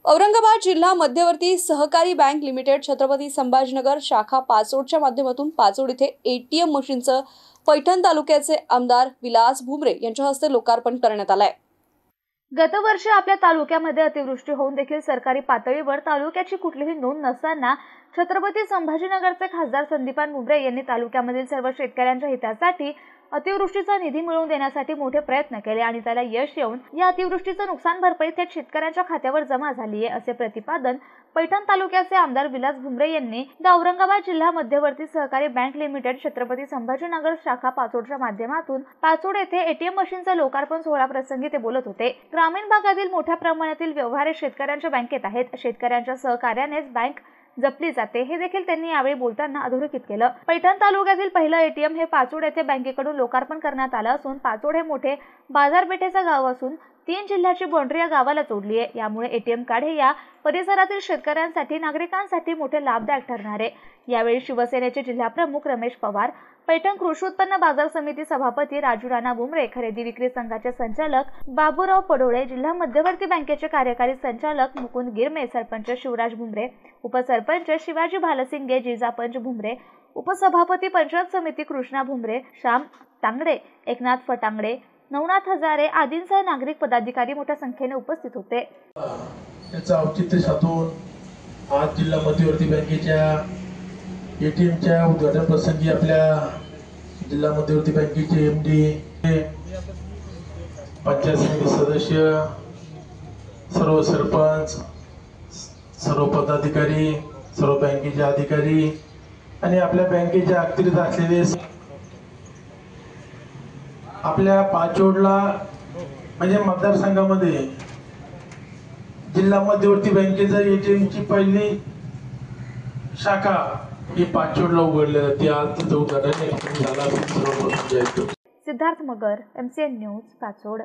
औरंगाबाद जिल्हा मध्यवर्ती सहकारी बँक लिमिटेड छत्रपती संभाजीनगर शाखा पाचोडच्या माध्यमातून पाचोड येथे एटीएम मशीनचं पैठण तालुक्याचे आमदार विलास भुमरे यांच्या हस्ते लोकार्पण करण्यात आलंय। गतवर्षी आपल्या तालुक्यामध्ये अतिवृष्टी होऊन देखील सरकारी पातळीवर तालुक्याची कुठलीही नोंद नसताना छत्रपती संभाजीनगरचे खासदार संदीपान भुमरे यांनी तालुक्यामधील सर्व शेतकऱ्यांच्या हितासाठी अतिवृष्टीचा निधी मिळवून देण्यासाठी मोठे प्रयत्न केले आणि त्याला यश येऊन या अतिवृष्टीचं नुकसान भरपाई थेट शेतकऱ्यांच्या खात्यावर जमा झाली आहे, असे प्रतिपादन पैठण तालुक्याचे आमदार विलास भुमरे यांनी औरंगाबाद जिल्हा मध्यवर्ती सहकारी बँक लिमिटेड छत्रपती संभाजीनगर शाखा पाचोडच्या माध्यमातून पाचोड येथे एटीएम मशीनचा लोकार्पण सोहळा प्रसंगी ते बोलत होते। ग्रामीण भागातील मोठ्या प्रमाणातील व्यवहार शेतकऱ्यांच्या बँकेत आहेत। शेतकऱ्यांच्या सहकार्यानेच बँक जपली जाते हे देखील त्यांनी यावेळी बोलताना अधोरेखित केलं। पैठण तालुक्यातील पहिलं एटीएम हे पाचोड येथे बँकेकडून लोकार्पण करण्यात आलं असून पाचोड हे मोठे बाजारपेठेचं गाव असून 3 जिल्ह्याची बाउंड्री या गावाला जोडली आहे। यामुळे एटीएम कार्ड हे या परिसरातील शेतकऱ्यांसाठी नागरिकांसाठी मोठे लाभदायक ठरणार आहे। यावेळी शिवसेनेचे जिल्हाप्रमुख रमेश पवार, पैठण कृषी उत्पन्न बाजार समिती सभापती राजू राणा भुमरे, खरेदी विक्री संघाचे संचालक बाबूराव पडोळे, जिल्हा मध्यवर्ती बँकेचे कार्यकारी संचालक मुकुंद गिरमे, सरपंच शिवराज भुमरे, उपसरपंच शिवाजी भालसिंगे, जिजापंच भुमरे, उपसभापती पंचायत समिती कृष्णा भुमरे, श्याम तांगडे, एकनाथ फटांगडे, नवनाथ हजारे आदींसह नागरिक पदाधिकारी मोठ्या संख्येने उपस्थित होते। याचा औचित्य साधून आज जिल्हा मध्यवर्ती बँकेच्या एटीएमच्या उद्घाटन प्रसंगी आपल्या जिल्हा मध्यवर्ती बँकेचे एमडी, पंचायत समिती सदस्य, सर्व सरपंच, सर्व पदाधिकारी, सर्व बँकेचे अधिकारी आणि आपल्या बँकेचे अखत्यारीत असलेले आपल्या पाचोडला म्हणजे मतदारसंघामध्ये जिल्हा मध्यवर्ती बँकेचा एटीएमची पहिली शाखा ही पाचोडला उघडली जाते। आज तिचं उद्घाटन झालं। सिद्धार्थ मगर, MCN न्यूज, पाचोड।